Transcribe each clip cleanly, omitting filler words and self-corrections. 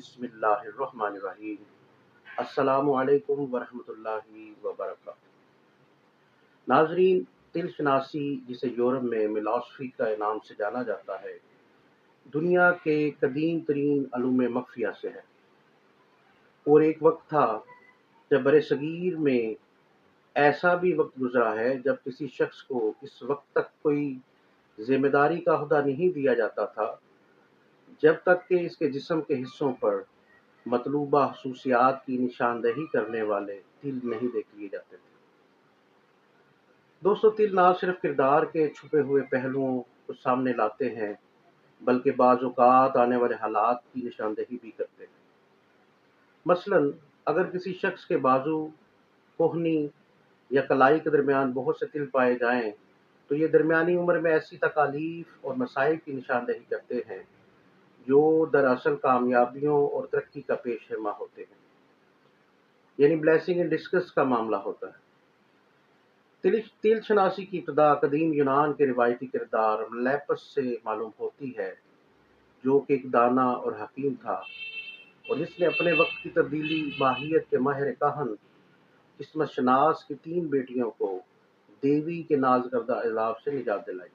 बिस्मिल्लाहिर्रहमानिर्रहीम। अस्सलामु अलैकुम वरहमतुल्लाहि वबरकातुहू। नाजरीन, तिल शनासी जिसे यूरोप में मिलासफी का नाम से जाना जाता है, दुनिया के कदीम तरीन अलूम मख्फिया से है। और एक वक्त था जब बरसगीर में ऐसा भी वक्त गुजरा है जब किसी शख्स को इस वक्त तक कोई जिम्मेदारी का ओहदा नहीं दिया जाता था जब तक कि इसके जिस्म के हिस्सों पर मतलूबा खसूसियात की निशानदही करने वाले तिल नहीं देख लिए जाते थे। दोस्तों, तिल ना सिर्फ किरदार के छुपे हुए पहलुओं को सामने लाते हैं बल्कि बाज़ औक़ात आने वाले हालात की निशानदही भी करते हैं। मसलन अगर किसी शख्स के बाजू, कोहनी या कलाई के दरमियान बहुत से तिल पाए जाएं तो ये दरमियानी उम्र में ऐसी तकालीफ और मसाइब की निशानदही करते हैं जो दरअसल कामयाबियों और तरक्की का पेशरमा होते हैं, यानी ब्लेसिंग इन डिस्कस का मामला होता है। तिल शनासी की इब्तिदा कदीम यूनान के रिवायती किरदार मलेपस से मालूम होती है, जो कि एक दाना और हकीम था और जिसने अपने वक्त की तब्दीली माहियत के माहिर काहन किस्मत शनास की 3 बेटियों को देवी के नाज करदा अज़ाब से निजात दिलाई।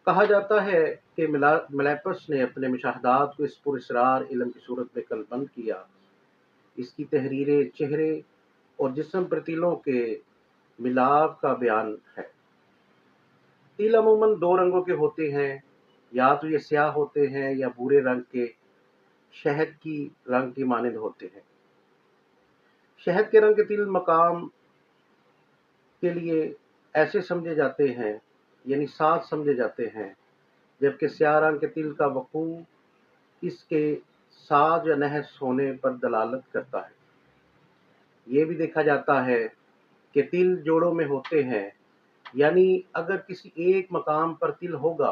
कहा जाता है कि मलेपस ने अपने मुशाहदात को इस पुरअसरार इल्म की सूरत में कलबंद किया। इसकी तहरीरें चेहरे और जिस्म पर तिलों के मिलाप का बयान है। तिल अमूमन 2 रंगों के होते हैं, या तो ये स्याह होते हैं या भूरे रंग के शहद की रंग की मानंद होते हैं। शहद के रंग के तिल मकाम के लिए ऐसे समझे जाते हैं, यानी साथ समझे जाते हैं, जबकि स्याह रंग के तिल का वकू इसके साज या नहस होने पर दलालत करता है। ये भी देखा जाता है कि तिल जोड़ों में होते हैं, यानी अगर किसी एक मकाम पर तिल होगा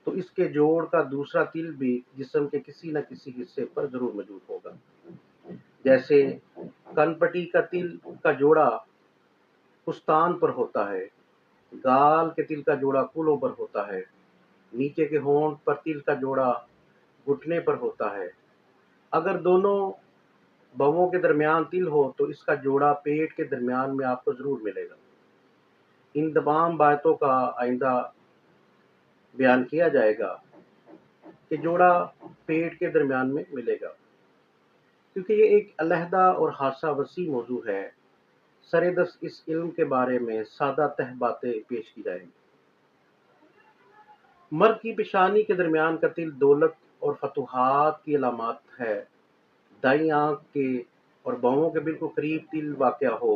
तो इसके जोड़ का दूसरा तिल भी जिस्म के किसी न किसी हिस्से पर जरूर मौजूद होगा। जैसे कनपटी का तिल का जोड़ा कुस्तान पर होता है, गाल के तिल का जोड़ा कूलों पर होता है, नीचे के होंठ पर तिल का जोड़ा घुटने पर होता है। अगर दोनों बवों के दरमियान तिल हो तो इसका जोड़ा पेट के दरमियान में आपको जरूर मिलेगा। इन तमाम बातों का आइंदा बयान किया जाएगा कि जोड़ा पेट के दरमियान में मिलेगा, क्योंकि ये एक अलहदा और खासा वसी मौजू है। सरेदस इस इल्म के बारे में सादा तह बातें पेश की जाएंगी। मर्द की पेशानी के दरमियान का तिल दौलत और फतूहात की अलामत है। दाईं आंख के और बाहों के बिल्कुल करीब तिल वाक़या हो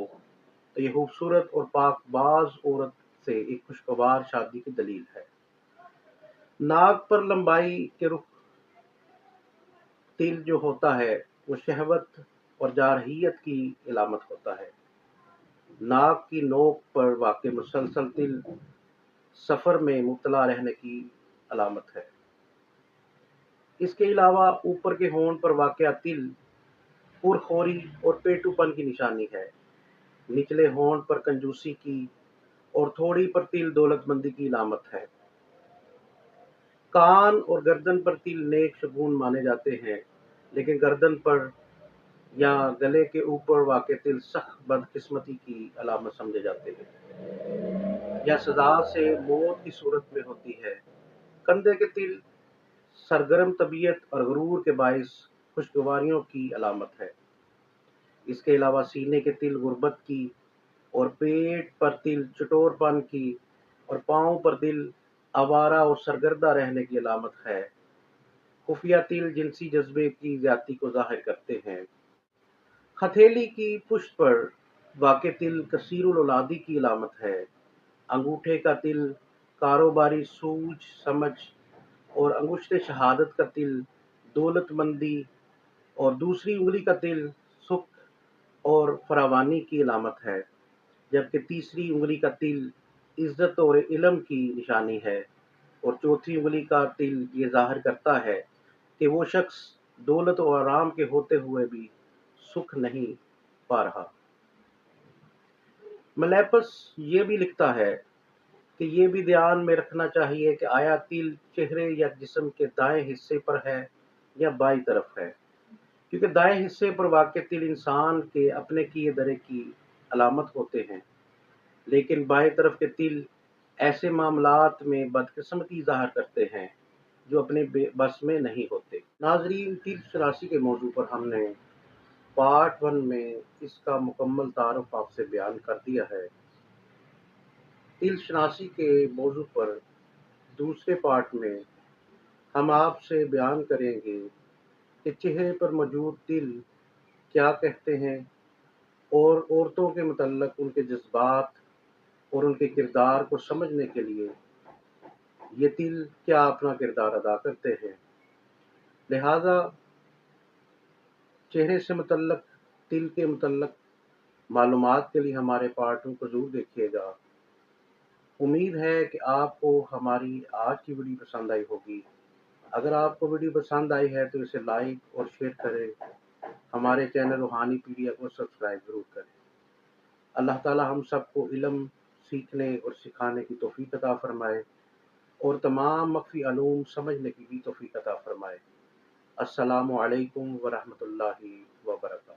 तो ये खूबसूरत और पाकबाज औरत से एक खुशगवार शादी की दलील है। नाक पर लंबाई के रुख तिल जो होता है वो शहवत और जारहियत की अलामत होता है। नाक की नोक पर वाक़े मुसलसल तिल सफ़र में मुब्तला रहने की अलामत है। इसके अलावा ऊपर के होंठ पर वाक़या तिल पुरखोरी और पेटूपन की निशानी है। निचले होंठ पर कंजूसी की और थोड़ी पर तिल दौलतमंदी की अलामत है। कान और गर्दन पर तिल नेक शगुन माने जाते हैं, लेकिन गर्दन पर या गले के ऊपर वाक़े तिल सख्त बदकिस्मती की अलामत समझे जाते हैं या सजा से मौत की सूरत में होती है। कंधे के तिल सरगर्म तबीयत और गुरूर के बाइस खुशगवारियों की अलामत है। इसके अलावा सीने के तिल गुर्बत की और पेट पर तिल चटोरपन की और पाँव पर तिल आवारा और सरगर्दा रहने की अलामत है। खुफिया तिल जिनसी जज्बे की ज्यादती को जाहिर करते हैं। हथेली की पुष्ट पर वाक़े तिल कसीरुल औलादी की अलामत है। अंगूठे का तिल कारोबारी सूझ समझ और अंगुश्ते शहादत का तिल दौलतमंदी और दूसरी उंगली का तिल सुख और फरावानी की अलामत है, जबकि तीसरी उंगली का तिल इज्जत और इल्म की निशानी है और चौथी उंगली का तिल ये जाहिर करता है कि वो शख्स दौलत और आराम के होते हुए भी सुख नहीं पा रहा। मलेपस ये भी लिखता है कि ये भी ध्यान में रखना चाहिए कि आया तिल चेहरे या जिस्म के दाएं हिस्से पर है یا बाईं तरफ है, क्योंकि दाएं हिस्से पर वाक़ तिल इंसान के अपने किए धरे की अलामत होते हैं, लेकिन बाएं तरफ के तिल ऐसे मामलात में बदकिस्मती ज़ाहिर करते हैं जो अपने बस में नहीं होते। नाज़रीन, तिल शनासी के मौजू पर हमने पार्ट 1 में इसका मुकम्मल तारुफ आपसे बयान कर दिया है। तिल शनासी के मौजू पर दूसरे पार्ट में हम आपसे बयान करेंगे कि चेहरे पर मौजूद तिल क्या कहते हैं और औरतों के मुतल्लक उनके जज्बात और उनके किरदार को समझने के लिए ये तिल क्या अपना किरदार अदा करते हैं। लिहाजा चेहरे से मुतल्लक तिल के मुतल्लक मालूमात के लिए हमारे पार्टों को ज़रूर देखिएगा। उम्मीद है कि आपको हमारी आज की वीडियो पसंद आई होगी। अगर आपको वीडियो पसंद आई है तो इसे लाइक और शेयर करें। हमारे चैनल रूहानी पीडिया को सब्सक्राइब ज़रूर करें। अल्लाह ताला हम सबको इल्म सीखने और सिखाने की तौफीक अता फरमाए और तमाम मख्फी अलूम समझने की भी तौफीक अता फरमाए। अस्सलामु अलैकुम व रहमतुल्लाहि व बरकातहू।